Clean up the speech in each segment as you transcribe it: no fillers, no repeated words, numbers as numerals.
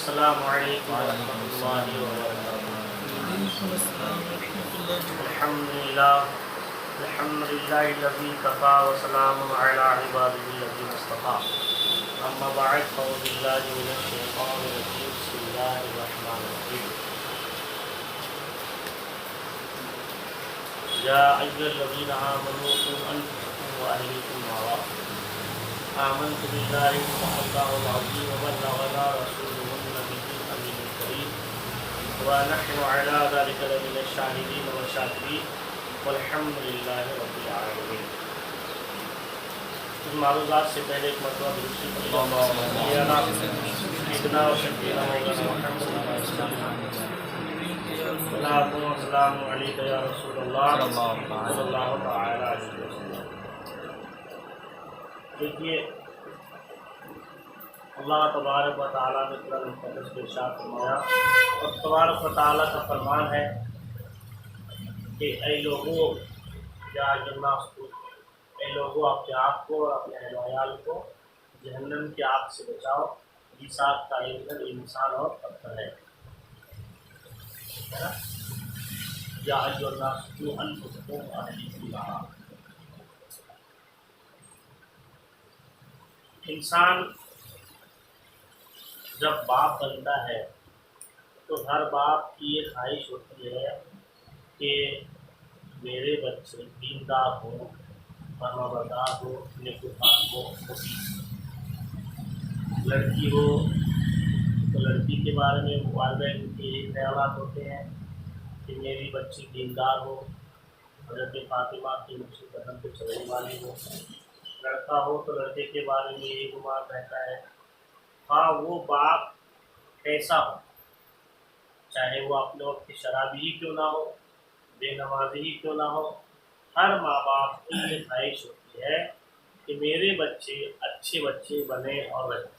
السلام علیکم ورحمۃ اللہ وبرکاتہ۔ الحمد للہ الذی کفا وسلام علی عبادہ الذین اصطفیٰ، اما بعد فاعوذ باللہ من الشیطان الرجیم، بسم اللہ الرحمن الرحیم۔ یا ایھا الذین آمنوا قوا انفسکم واہلیکم نارا، آمنت باللہ وصدق العظیم وبلغنا رسولہ النبی الامین الکریم، ونحن علی ذلک لمن الشاہدین والشاکرین، والحمد للہ رب العالمین۔ ان معروضات سے پہلے ایک مرتبہ درود شریف سیدنا و شفیعنا مولانا محمد صلوات و سلام علیک یا رسول اللہ صلی اللہ تعالی علیہ وسلم۔ دیکھیے، اللہ تبارک و تعالیٰ نے قرآن مقدس میں ارشاد فرمایا، اور تبارک و تعالیٰ کا فرمان ہے کہ اے لوگوں، یا الناس، اے لوگوں، اپنے آپ کو اور اپنے اہل و عیال کو جہنم کی آگ سے بچاؤ، جس آگ کا ایندھن انسان اور پتھر ہے۔ یا ایھا الناس قوا انفسکم واہلیکم نارا۔ انسان جب باپ بنتا ہے تو ہر باپ کی یہ خواہش ہوتی ہے کہ میرے بچے دیندار ہوں، فرمانبردار ہو، نیکوکار ہو، لڑکی ہو تو لڑکی کے بارے میں والدین کے یہ خیالات ہوتے ہیں کہ میری بچی دیندار ہو، حضرت فاطمہ کی نقش قدم پہ چلنے والی ہو۔ لڑکا ہو تو لڑکے کے بارے میں یہی گمان رہتا ہے، ہاں وہ باپ کیسا ہو، چاہے وہ اپنے وقت کی شرابی ہی کیوں نہ ہو، بے نمازی ہی کیوں نہ ہو، ہر ماں باپ کی یہ خواہش ہوتی ہے کہ میرے بچے اچھے بچے بنے اور رہیں،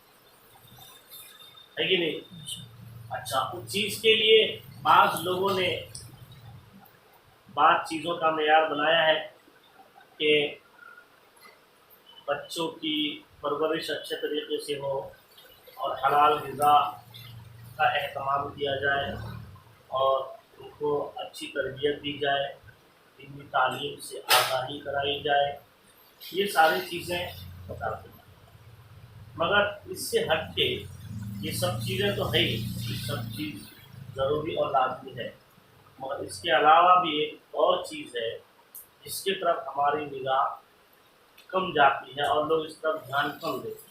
ہے کہ نہیں؟ اچھا، اس چیز کے لیے بعض لوگوں نے بعض چیزوں کا معیار بنایا ہے کہ بچوں کی پرورش اچھے طریقے سے ہو اور حلال غذا کا اہتمام کیا جائے اور ان کو اچھی تربیت دی جائے، دینی تعلیم سے آگاہی کرائی جائے، یہ ساری چیزیں بتاتے ہیں۔ مگر اس سے ہٹ کے یہ سب چیزیں تو ہے ہی، یہ سب چیز ضروری اور لازمی ہے، مگر اس کے علاوہ بھی ایک اور چیز ہے جس کی طرف ہماری نگاہ کم جاتی ہے اور لوگ اس طرف دھیان کم دیتے ہیں۔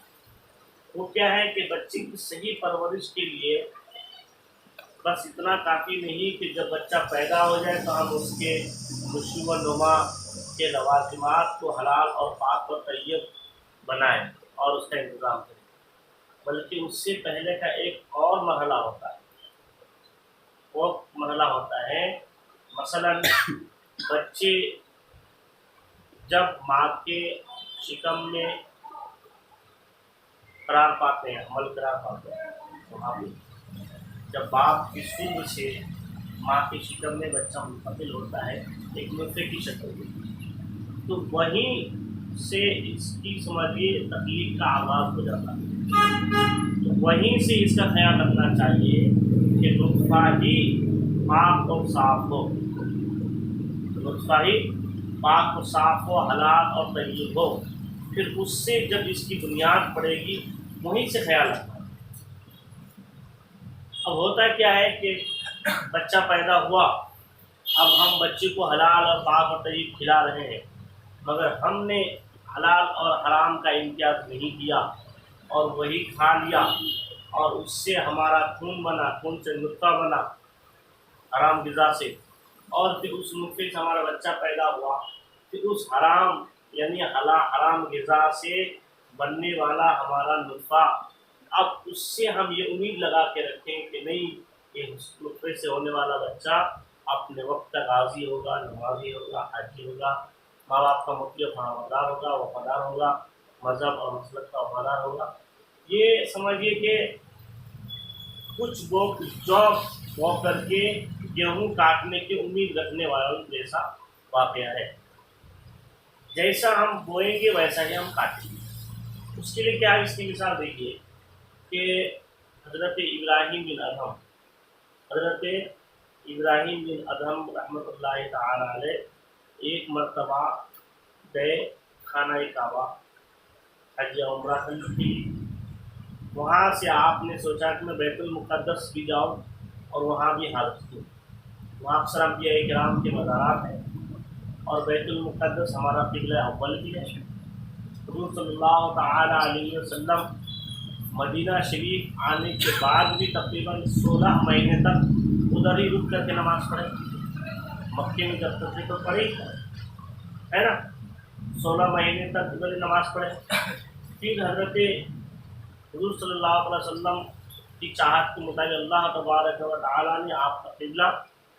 وہ کیا ہے کہ بچے کی صحیح پرورش کے لیے بس اتنا کافی نہیں کہ جب بچہ پیدا ہو جائے تو ہم اس کے نشو و نما کے لوازمات کو حلال اور پاک و طیب بنائیں اور اس کا انتظام کریں، بلکہ اس سے پہلے کا ایک اور مرحلہ ہوتا ہے۔ وہ مرحلہ ہوتا ہے، مثلا بچے جب ماں کے شکم میں قرار پاتے ہیں، عمل قرار پاتے ہیں، وہاں بھی جب باپ کی سونگ سے ماں کے شکم میں بچہ منتقل ہوتا ہے ایک نطفے کی شکل میں، تو وہیں سے اس کی سمجھیے تخلیق کا آغاز ہو جاتا ہے۔ تو وہیں سے اس کا خیال رکھنا چاہیے کہ نطفہ ہی پاک اور صاف ہو، نطفہ ہی پاک و صاف ہو، حلال اور طیب ہو، پھر اس سے جب اس کی بنیاد پڑے گی وہیں سے خیال رکھنا۔ اب ہوتا کیا ہے کہ بچہ پیدا ہوا، اب ہم بچے کو حلال اور پاک اور طیب کھلا رہے ہیں، مگر ہم نے حلال اور حرام کا امتیاز نہیں کیا اور وہی کھا لیا، اور اس سے ہمارا خون بنا، خون سے نطفہ بنا حرام غذا سے، اور پھر اس نطفے سے ہمارا بچہ پیدا ہوا، پھر اس حرام یعنی حرام غذا سے بننے والا ہمارا نطفہ، اب اس سے ہم یہ امید لگا کے رکھیں کہ نہیں، یہ نطفے سے ہونے والا بچہ اپنے وقت کا غازی ہوگا، نمازی ہوگا، حاجی ہوگا، ماں باپ کا مطیع فرمانبردار ہوگا، وفادار ہوگا، مذہب اور مسلک کا وفادار ہوگا۔ یہ سمجھیے کہ کچھ جو بو کر کے گیہوں کاٹنے کی امید رکھنے والوں جیسا واقعہ ہے، جیسا ہم بوئیں گے ویسا ہی ہم کاٹیں گے۔ اس کے لیے کیا ہے، اس کی مثال دیکھیے کہ حضرت ابراہیم بن ادھم، حضرت ابراہیم بن ادھم رحمۃ اللہ تعالی علیہ ایک مرتبہ گئے خانہ کعبہ، حج عمرہ کی، وہاں سے آپ نے سوچا کہ میں بیت المقدس بھی جاؤں اور وہاں بھی حاضر ہوں۔ وہاں اکثر انبیاء کرام کے مزارات ہیں اور بیت المقدس ہمارا قبلہ اول بھی ہے۔ حضور صلی اللہ تعالی علیہ وسلم مدینہ شریف آنے کے بعد بھی تقریباً 16 مہینے تک ادھر ہی رک کر کے نماز پڑھے۔ مکے میں جب تک تو پڑھی ہے نا، 16 مہینے تک ادھر ہی نماز پڑھے۔ پھر حضرت حضور صلی اللہ علیہ وسلم کی چاہت کے مطابق اللہ تبارک و تعالیٰ نے آپ کا قبلہ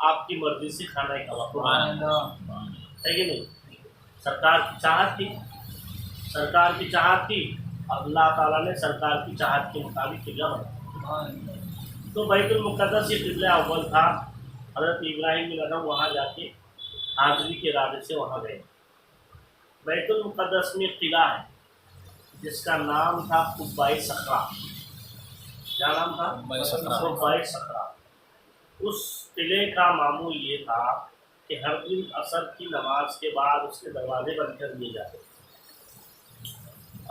آپ کی مرضی سے خانہ کعبہ ہے کہ نہیں؟ سرکار کی چاہت تھی، سرکار کی چاہت تھی، اللہ تعالیٰ نے سرکار کی چاہت کے مطابق قبلہ بنایا۔ تو بیت المقدس یہ قبلہ اول تھا۔ حضرت ابراہیم بن ادھم وہاں جا کے حاضری کے ارادے سے وہاں گئے۔ بیت المقدس میں قلعہ ہے جس کا نام تھا قبۂ صخرہ۔ کیا نام تھا؟ قبۂ صخرہ۔ اس قلعے کا معمول یہ تھا کہ ہر دن عصر کی نماز کے بعد اس کے دروازے بند کر دیے جاتے تھے۔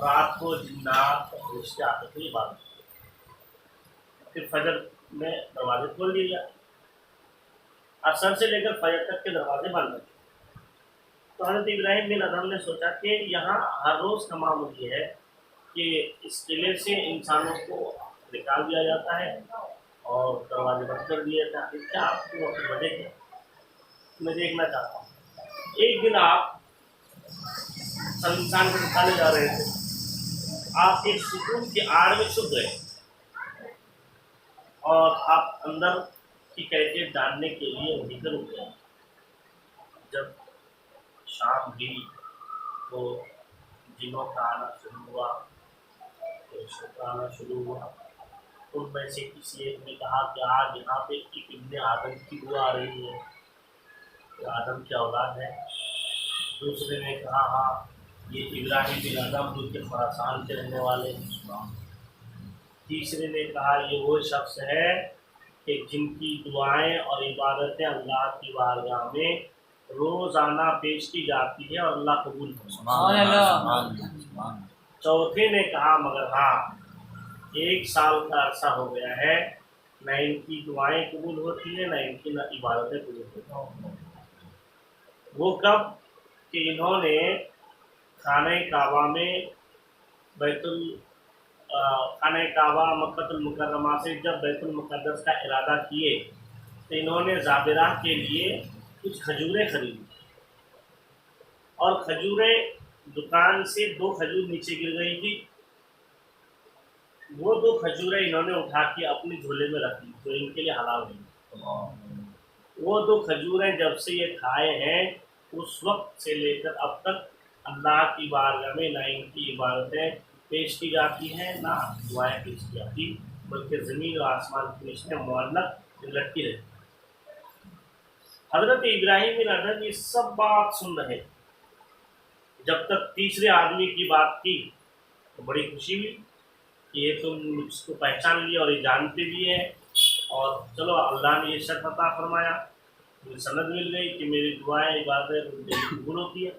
رات کو جنات اور فرشتے آتے تھے عبادت کرنے، پھر فجر میں دروازے کھول دیے جاتے، عصر سے لے کر فجر تک کے دروازے بند رہتے۔ تو حضرت ابراہیم بن ادھم نے سوچا کہ یہاں ہر روز کا معمول یہ ہے کہ اس قلعے سے انسانوں کو نکال دیا جاتا ہے اور دروازے بند کر دیے جاتے ہیں۔ کیا آپ کو اپنی وجہ ہے؟ میں دیکھنا چاہتا ہوں۔ ایک دن آپ سب انسان کو نکالے جا رہے تھے، آپ ایک سکون کی آڑ میں چھپ گئے اور آپ اندر کی کیفیت جاننے کے لیے وہیں پر رک گئے۔ جب شام ہوئی تو جنوں کا آنا شروع ہوا، فرشتوں کا آنا شروع ہوا۔ ان میں سے کسی ایک نے کہا کہ آج یہاں پہ ایک ابن آدم کی دعا آ رہی ہے، کہ آدم کی اولاد ہے۔ دوسرے نے کہا ہاں یہ ابراہیم بن ادھم جو کہ خراسان کے رہنے والے ہیں۔ تیسرے نے کہا یہ وہ شخص ہے کہ جن کی دعائیں اور عبادتیں اللہ کی بارگاہ میں روزانہ پیش کی جاتی ہے اور اللہ قبول کرتا ہے۔ چوتھے نے کہا مگر ہاں 1 سال کا عرصہ ہو گیا ہے، نہ ان کی دعائیں قبول ہوتی ہیں نہ ان کی نہ عبادتیں قبول ہوتی ہیں۔ وہ کب کہ انہوں نے خانہ کعبہ میں خانہ کعبہ مکہ المکرمہ سے جب بیت المقدس کا ارادہ کیے تو انہوں نے زابرہ کے لیے کچھ کھجوریں خریدی اور کھجوریں دکان سے 2 کھجور نیچے گر گئی تھی۔ وہ 2 کھجوریں انہوں نے اٹھا کے اپنے جھولے میں رکھ لی جو ان کے لیے حلال نہیں۔ وہ 2 کھجوریں جب سے یہ کھائے ہیں اس وقت سے لے کر اب تک اللہ کی بارگاہ میں نہ ان کی عبادتیں پیش کی جاتی ہیں نہ دعائیں پیش کی جاتی، بلکہ زمین و آسمان کے رشتے معلق لٹکی رہتی۔ حضرت ابراہیم بن ادھم یہ سب بات سن رہے، جب تک تیسرے آدمی کی بات کی تو بڑی خوشی ہوئی کہ یہ تم اس کو پہچان لیا اور یہ جانتے بھی ہیں، اور چلو اللہ نے یہ شرف عطا فرمایا، مجھے سند مل گئی کہ میری دعائیں عبادتیں قبول ہوتی ہیں۔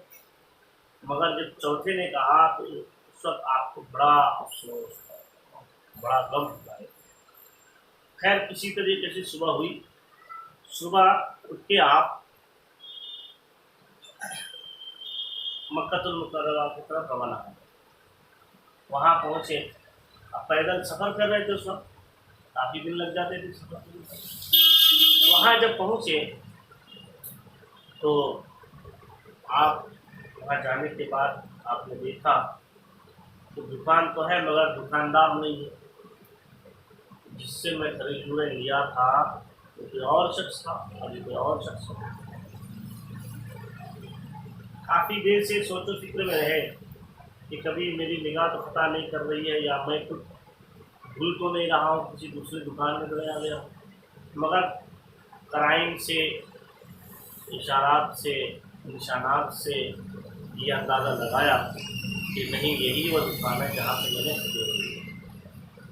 مگر جب چوتھے نے کہا تو اس وقت آپ کو بڑا افسوس بڑا غم ہوا ہے۔ خیر کسی طریقے سے صبح ہوئی، صبح اٹھ کے آپ مکہ المکرمہ کی طرف روانہ ہوئے۔ وہاں پہنچے، اب پیدل سفر کر رہے تھے، اس وقت کافی دن لگ جاتے تھے سفر کرنے میں۔ وہاں جب پہنچے تو آپ وہاں جانے کے بعد آپ نے دیکھا کہ دکان تو ہے مگر دکاندار نہیں ہے۔ جس سے میں کھجوریں لیا تھا وہ کوئی اور شخص تھا، ابھی کوئی اور شخص تھا۔ کافی دیر سے سوچ و فکر میں رہے کہ کبھی میری نگاہ تو خطا نہیں کر رہی ہے یا میں کچھ بھول تو نہیں رہا ہوں، کسی دوسری دکان میں چلا گیا ہوں، مگر قرائن سے، اشارات سے، نشانات سے یہ اندازہ لگایا کہ نہیں یہی وہ دکان ہے جہاں سے میں نے کھجوریں لی۔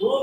2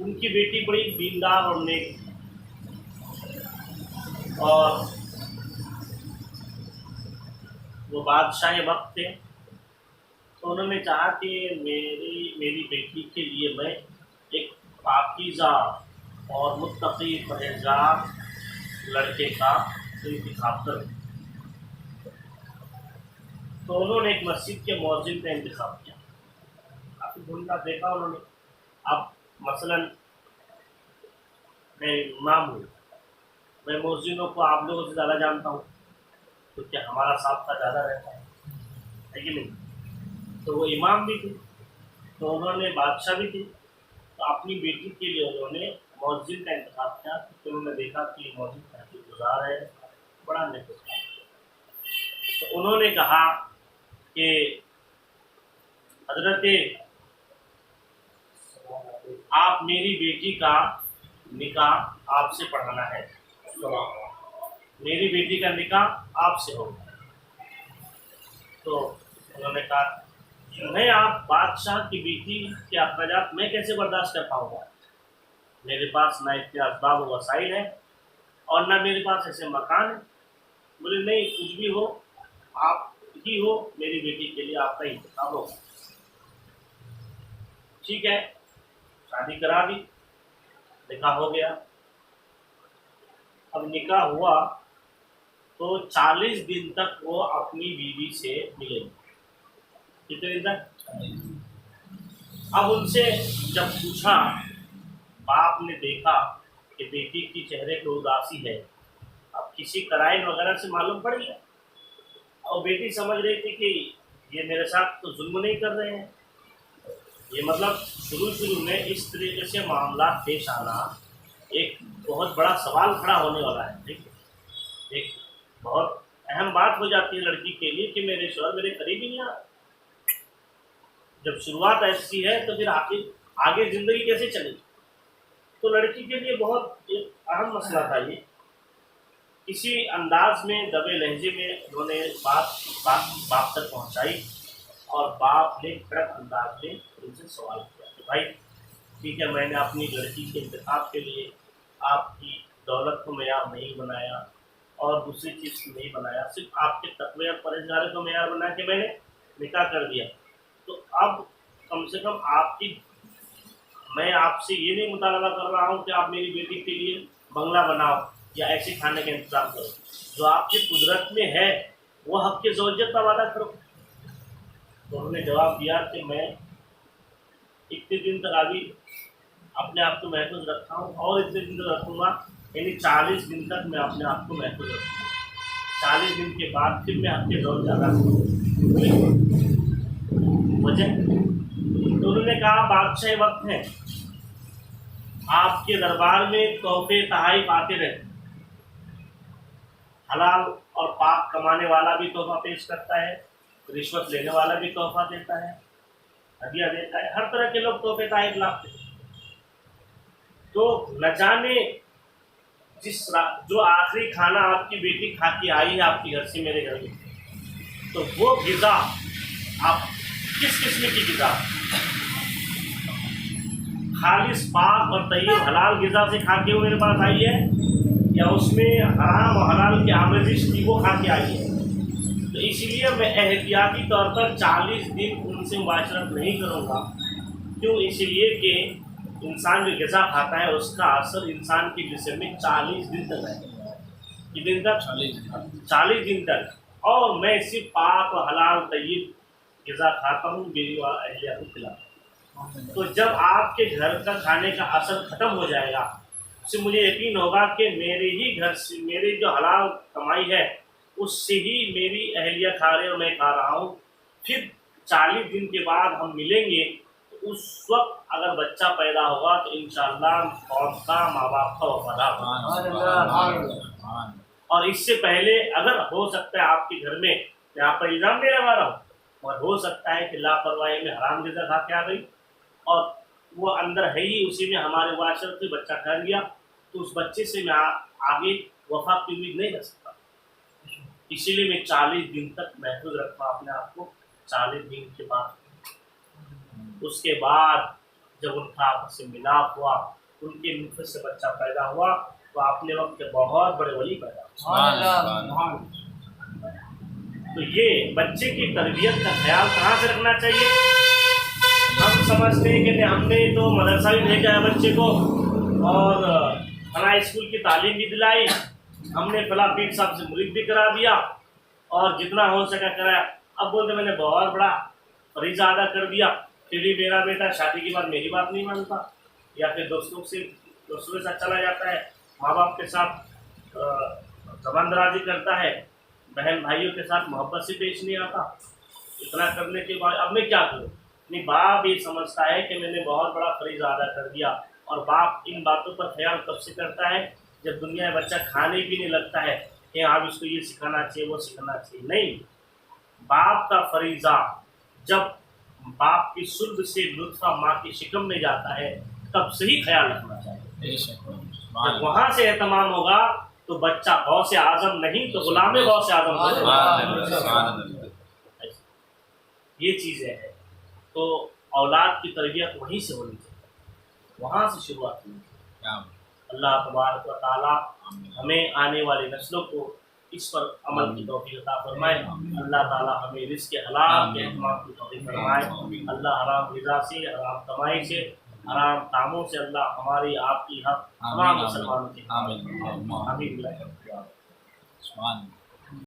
ان کی بیٹی بڑی دیندار اور نیک، اور وہ بادشاہ وقت تھے، تو انہوں نے چاہا کہ میری بیٹی کے لیے میں ایک پاکیزہ اور متقی پرہیزگار لڑکے کا انتخاب کروں۔ تو انہوں نے ایک مسجد کے مؤذن کا انتخاب کیا۔ کافی دھندلا دیکھا انہوں نے۔ اب مثلاً میں امام ہوں، میں مؤذنوں کو آپ لوگوں سے زیادہ جانتا ہوں، تو کیا ہمارا سابقہ زیادہ رہتا ہے کہ نہیں؟ تو وہ امام بھی تھے، تو انہوں نے بادشاہ بھی تھے، تو اپنی بیٹی کے لیے انہوں نے مؤذن کا انتخاب کیا، کیونکہ انہوں نے دیکھا کہ یہ مؤذن تحقیق گزار ہے، بڑا نیک ہے۔ تو انہوں نے کہا کہ حضرت آپ میری بیٹی کا نکاح آپ سے پڑھانا ہے، میری بیٹی کا نکاح آپ سے ہوگا۔ تو انہوں نے کہا میں آپ بادشاہ کی بیٹی کے اخراجات میں کیسے برداشت کر پاؤں گا، میرے پاس نہ اتنے اسباب و وسائل ہیں اور نہ میرے پاس ایسے مکان ہیں۔ بولے نہیں، کچھ بھی ہو، آپ ہی ہو، میری بیٹی کے لیے آپ کا انتخاب ہوگا۔ ٹھیک ہے، شادی کرا دی، نکاح ہو گیا۔ اب نکاح ہوا تو 40 دن تک وہ اپنی بیوی سے ملے گی۔ کتنے دن تک؟ اب ان سے جب پوچھا، باپ نے دیکھا کہ بیٹی کی چہرے پہ اداسی ہے، اب کسی قرائن وغیرہ سے معلوم پڑ گیا، اور بیٹی سمجھ رہی تھی کہ یہ میرے ساتھ تو ظلم نہیں کر رہے ہیں، یہ مطلب شروع میں اس طریقے سے معاملات پیش آنا ایک بہت بڑا سوال کھڑا ہونے والا ہے۔ ٹھیک ہے، ایک بہت اہم بات ہو جاتی ہے لڑکی کے لیے کہ میرے شوہر میرے قریب ہی نہیں آ۔ جب شروعات ایسی ہے تو پھر آگے زندگی کیسے چلے گی؟ تو لڑکی کے لیے بہت ایک اہم مسئلہ تھا یہ۔ کسی انداز میں دبے لہجے میں انہوں نے بات باپ تک پہنچائی، اور باپ نے کڑک انداز میں ان سے سوال کیا کہ بھائی ٹھیک ہے، میں نے اپنی لڑکی کے انتخاب کے لیے آپ کی دولت کو معیار نہیں بنایا اور دوسری چیز کو نہیں بنایا، صرف آپ کے تقوی اور پرہیزگاری کو معیار بنا کے میں نے نکاح کر دیا، تو اب کم سے کم میں آپ سے یہ نہیں مطالبہ کر رہا ہوں کہ آپ میری بیٹی کے لیے بنگلہ بناؤ یا ایسے کھانے کا انتظام کرو، جو آپ کی قدرت میں ہے وہ حق کی زوجیت کا وعدہ کرو۔ تو انہوں نے جواب دیا کہ میں اتنے دن تک ابھی اپنے آپ کو محفوظ رکھا ہوں اور اتنے دن تک رکھوں گا، یعنی 40 دن تک میں اپنے آپ کو محفوظ رکھوں گا، 40 دن کے بعد پھر میں حق کے زوج ادا کروں۔ وجہ تو انہوں نے کہا بادشاہ وقت ہے، آپ کے دربار میں تحفے تحائف آتے رہتے، حلال اور پاک کمانے والا بھی تحفہ پیش کرتا ہے، رشوت لینے والا بھی تحفہ دیتا ہے، ہدیہ دیتا ہے، ہر طرح کے لوگ تحفے تحائف لاتے ہیں۔ تو نہ جانے جو آخری کھانا آپ کی بیٹی کھا کے آئی ہے آپ کے گھر سے میرے گھر میں، تو وہ غذا آپ کس قسم کی غذا، خالص پاک اور طیب حلال غذا سے کھا کے وہ میرے پاس آئی ہے، یا اس میں حرام و حلال کی آمیزش تھی وہ کھا کے آئی ہے؟ تو اسی لیے میں احتیاطی طور پر 40 دن ان سے مباشرت نہیں کروں گا۔ کیوں؟ اسی لیے کہ انسان جو غذا کھاتا ہے اس کا اثر انسان کے جسم میں 40 دن تک ہے۔ کتنے دن تک؟ 40 دن تک۔ اور میں صرف پاک و حلال طیب غذا کھاتا ہوں، بیوی و اہلیہ کو کھلاتا ہوں۔ تو جب آپ کے گھر کا کھانے کا اثر ختم ہو جائے گا، اس سے مجھے یقین ہوگا کہ میرے ہی گھر سے میری جو حلال کمائی ہے اس سے ہی میری اہلیہ کھا رہے اور میں کھا رہا ہوں۔ پھر 40 دن کے بعد ہم ملیں گے، تو اس وقت اگر بچہ پیدا ہوگا تو انشاءاللہ موت کا ماں باپ کا وفادار ہوگا۔ اور اس سے پہلے اگر ہو سکتا ہے آپ کے گھر میں، میں آپ پر الزام نہیں لگا رہا ہوں، اور ہو سکتا ہے کہ لاپرواہی میں حرام غذا کھا کے آ گئی اور وہ اندر ہے ہی اسی میں ہمارے معاشرت سے بچہ ٹھہر گیا، تو اس بچے سے میں آگے وفا کی امید نہیں کر سکتا۔ اسی لیے میں 40 دن تک محفوظ رکھا اپنے آپ کو۔ 40 دن کے بعد اس کے بعد جب ان کا آپس سے ملاپ ہوا، ان کے نطفے سے بچہ پیدا ہوا، تو اپنے وقت کے بہت بڑے ولی پیدا ہوئے۔ تو یہ بچے کی تربیت کا خیال کہاں سے رکھنا چاہیے؟ ہم سمجھتے ہیں کہ ہم نے تو مدرسہ بھی بھیجا ہے بچے کو، اور فلاں اسکول کی تعلیم بھی دلائی، ہم نے فلاں پیر صاحب سے مرید بھی کرا دیا، اور جتنا ہو سکا کرایا۔ اب بولتے میں نے بہت بڑا فریضہ ادا کر دیا، پھر بھی میرا بیٹا شادی کے بعد میری بات نہیں مانتا، یا پھر دوستوں کے ساتھ چلا جاتا ہے، ماں باپ کے ساتھ زبان درازی کرتا ہے، بہن بھائیوں کے ساتھ محبت سے پیش نہیں آتا۔ اتنا کرنے کے بعد اب میں کیا کروں؟ نہیں، باپ یہ سمجھتا ہے کہ میں نے بہت بڑا فریضہ ادا کر دیا، اور باپ ان باتوں پر خیال کب سے کرتا ہے؟ جب دنیا میں بچہ کھانے پینے لگتا ہے کہ آپ اس کو یہ سکھانا چاہیے، وہ سکھانا چاہیے۔ نہیں، باپ کا فریضہ جب باپ کی صلب سے نطفہ ماں کی شکم میں جاتا ہے تب سے ہی خیال رکھنا چاہیے۔ جب وہاں سے اہتمام ہوگا تو بچہ غوث اعظم نہیں تو غلام غوث اعظم ہوگا۔ یہ چیزیں ہیں، تو اولاد کی تربیت وہیں سے ہونی چاہیے، وہاں سے شروعات ہونی چاہیے۔ اللہ تبارک و تعالیٰ ہمیں آنے والی نسلوں کو اس پر عمل کی توفیق عطا فرمائے۔ اللہ تعالیٰ ہمیں رزق حلال کے اہتمام کی توفیق فرمائے۔ اللہ حرام غذا سے، حرام کمائی سے، حرام کاموں سے اللہ ہماری آپ کی حق تمام مسلمانوں کی آمین۔